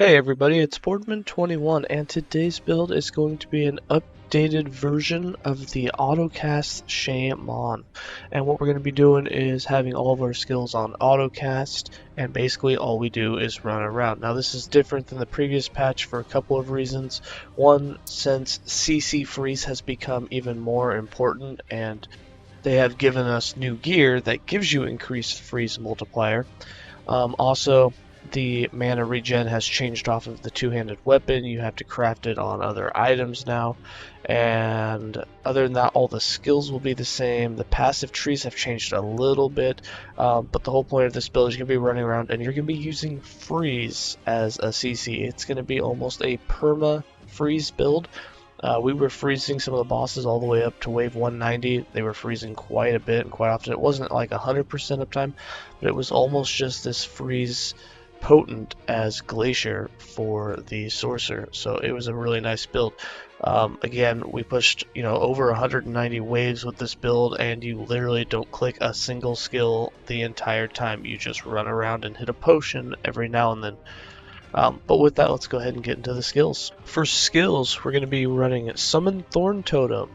Hey everybody, it's Boardman21 and today's build is going to be an updated version of the AutoCast Shaman. And what we're going to be doing is having all of our skills on AutoCast, and basically all we do is run around. Now this is different than the previous patch for a couple of reasons. One, since CC freeze has become even more important and they have given us new gear that gives you increased freeze multiplier. Also, the mana regen has changed off of the two-handed weapon. You have to craft it on other items now. And other than that, all the skills will be the same. The passive trees have changed a little bit. But the whole point of this build is you're going to be running around and you're going to be using freeze as a CC. It's going to be almost a perma freeze build. We were freezing some of the bosses all the way up to wave 190. They were freezing quite a bit and quite often. It wasn't like 100% uptime, but it was almost just this freeze potent as Glacier for the Sorcerer. So it was a really nice build. Again, we pushed over 190 waves with this build, and you literally don't click a single skill the entire time. You just run around and hit a potion every now and then. But with that, let's go ahead and get into the skills. For skills, we're going to be running Summon Thorn Totem,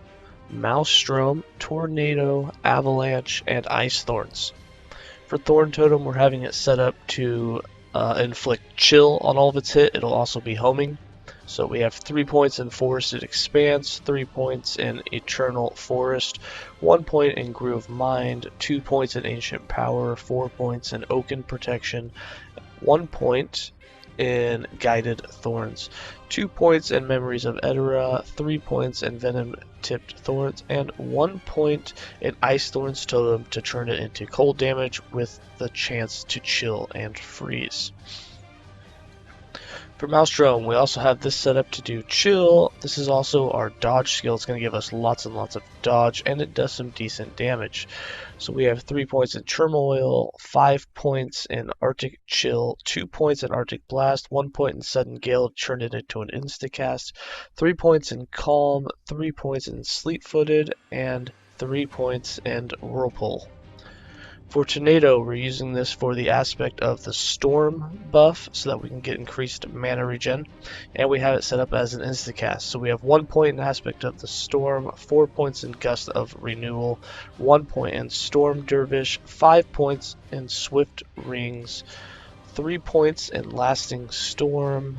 Maelstrom, Tornado, Avalanche, and Ice Thorns. For Thorn Totem, we're having it set up to inflict chill on all of its hit. It'll also be homing. So we have 3 points in Forested Expanse, 3 points in Eternal Forest, 1 point in Groove Mind, 2 points in Ancient Power, 4 points in Oaken Protection, 1 point in Guided Thorns, 2 points in Memories of Edera, 3 points in Venom Tipped Thorns, and 1 point in Ice Thorns Totem to turn it into cold damage with the chance to chill and freeze. For Maelstrom, we also have this set up to do chill. This is also our dodge skill. It's going to give us lots and lots of dodge, and it does some decent damage. So we have 3 points in Turmoil, 5 points in Arctic Chill, 2 points in Arctic Blast, 1 point in Sudden Gale to turn it into an instacast, 3 points in Calm, 3 points in Sleep-Footed, and 3 points in Whirlpool. For Tornado, we're using this for the aspect of the Storm buff so that we can get increased mana regen, and we have it set up as an instacast. So we have 1 point in aspect of the Storm, 4 points in Gust of Renewal, 1 point in Storm Dervish, 5 points in Swift Rings, 3 points in Lasting Storm,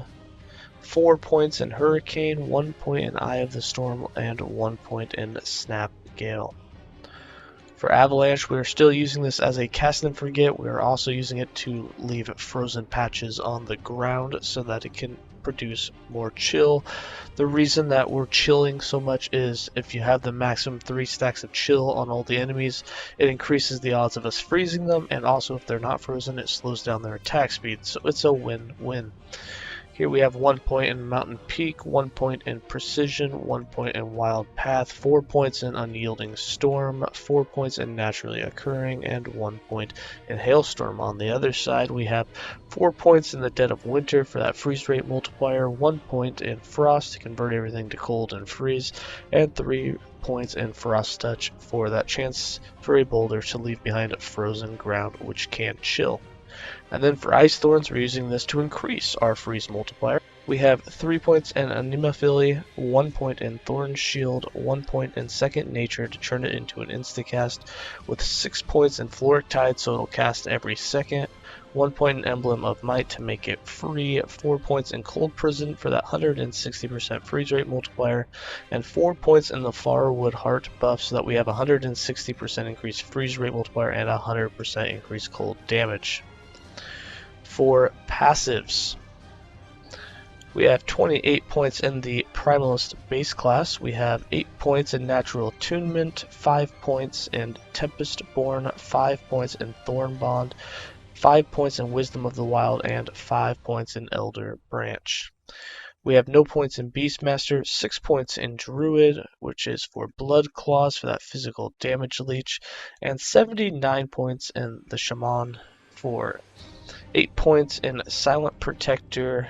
4 points in Hurricane, 1 point in Eye of the Storm, and 1 point in Snap Gale. For Avalanche, we are still using this as a cast and forget. We are also using it to leave frozen patches on the ground so that it can produce more chill. The reason that we're chilling so much is if you have the maximum 3 stacks of chill on all the enemies, it increases the odds of us freezing them, and also if they're not frozen, it slows down their attack speed. So it's a win-win. Here we have 1 point in Mountain Peak, 1 point in Precision, 1 point in Wild Path, 4 points in Unyielding Storm, 4 points in Naturally Occurring, and 1 point in Hailstorm. On the other side, we have 4 points in the Dead of Winter for that freeze rate multiplier, 1 point in Frost to convert everything to cold and freeze, and 3 points in Frost Touch for that chance for a boulder to leave behind frozen ground which can chill. And then for Ice Thorns, we're using this to increase our freeze multiplier. We have 3 points in Anemophily, 1 point in Thorn Shield, 1 point in Second Nature to turn it into an instacast, with 6 points in Floric Tide so it'll cast every second, 1 point in Emblem of Might to make it free, 4 points in Cold Prison for that 160% freeze rate multiplier, and 4 points in the Farwood Heart buff so that we have 160% increased freeze rate multiplier and 100% increased cold damage. For passives, we have 28 points in the Primalist base class. We have 8 points in Natural Attunement, 5 points in Tempest Born, 5 points in Thorn Bond, 5 points in Wisdom of the Wild, and 5 points in Elder Branch. We have no points in Beastmaster, 6 points in Druid, which is for Blood Claws for that physical damage leech, and 79 points in the Shaman for 8 points in Silent Protector,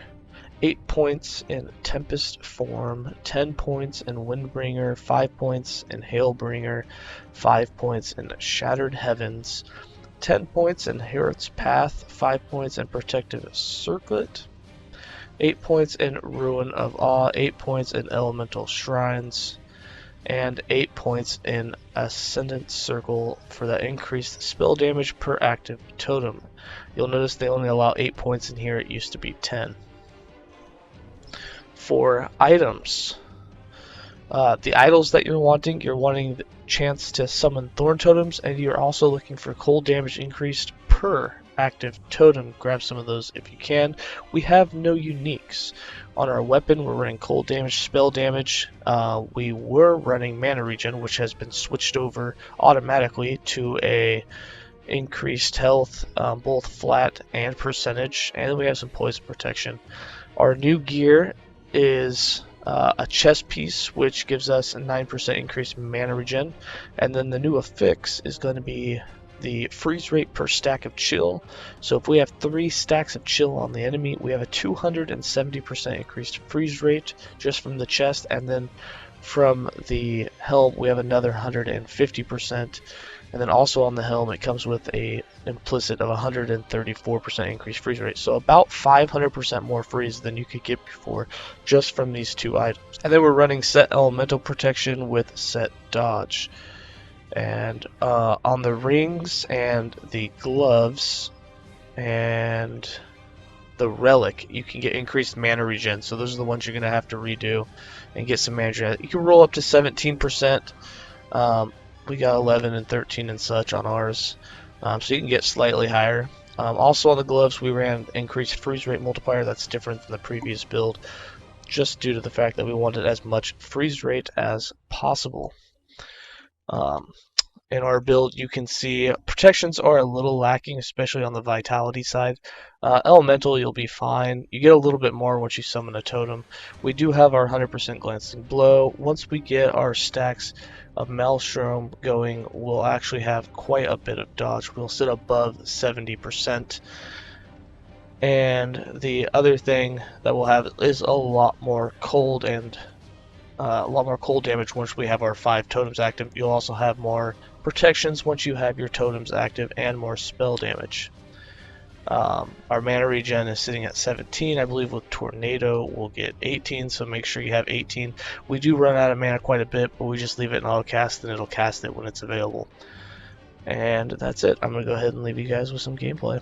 8 points in Tempest Form, 10 points in Windbringer, 5 points in Hailbringer, 5 points in Shattered Heavens, 10 points in Herod's Path, 5 points in Protective Circlet, 8 points in Ruin of Awe, 8 points in Elemental Shrines, and 8 points in Ascendant Circle for that increased spell damage per active totem. You'll notice they only allow 8 points in here, it used to be 10. For items, the idols that you're wanting the chance to summon Thorn Totems, and you're also looking for cold damage increased per active totem. Grab some of those if you can. We have no uniques. On our weapon, we're running cold damage, spell damage. We were running mana regen, which has been switched over automatically to a increased health, both flat and percentage, and then we have some poison protection. Our new gear is a chest piece, which gives us a 9% increased mana regen, and then the new affix is going to be the freeze rate per stack of chill. So if we have 3 stacks of chill on the enemy, we have a 270% increased freeze rate just from the chest, and then from the helm we have another 150%, and then also on the helm it comes with a implicit of 134% increased freeze rate, so about 500% more freeze than you could get before just from these 2 items. And then we're running set elemental protection with set dodge. And on the rings and the gloves and the relic, you can get increased mana regen. So those are the ones you're going to have to redo and get some mana regen. You can roll up to 17%. We got 11 and 13 and such on ours. So you can get slightly higher. Also on the gloves, we ran increased freeze rate multiplier. That's different than the previous build, just due to the fact that we wanted as much freeze rate as possible. In our build, you can see protections are a little lacking, especially on the vitality side. Elemental, you'll be fine. You get a little bit more once you summon a totem. We do have our 100% glancing blow. Once we get our stacks of Maelstrom going, we'll actually have quite a bit of dodge. We'll sit above 70%. And the other thing that we'll have is a lot more cold and a lot more cold damage once we have our 5 totems active. You'll also have more protections once you have your totems active and more spell damage. Our mana regen is sitting at 17. I believe with Tornado we'll get 18, so make sure you have 18. We do run out of mana quite a bit, but we just leave it in AutoCast and it'll cast it when it's available. And that's it. I'm going to go ahead and leave you guys with some gameplay.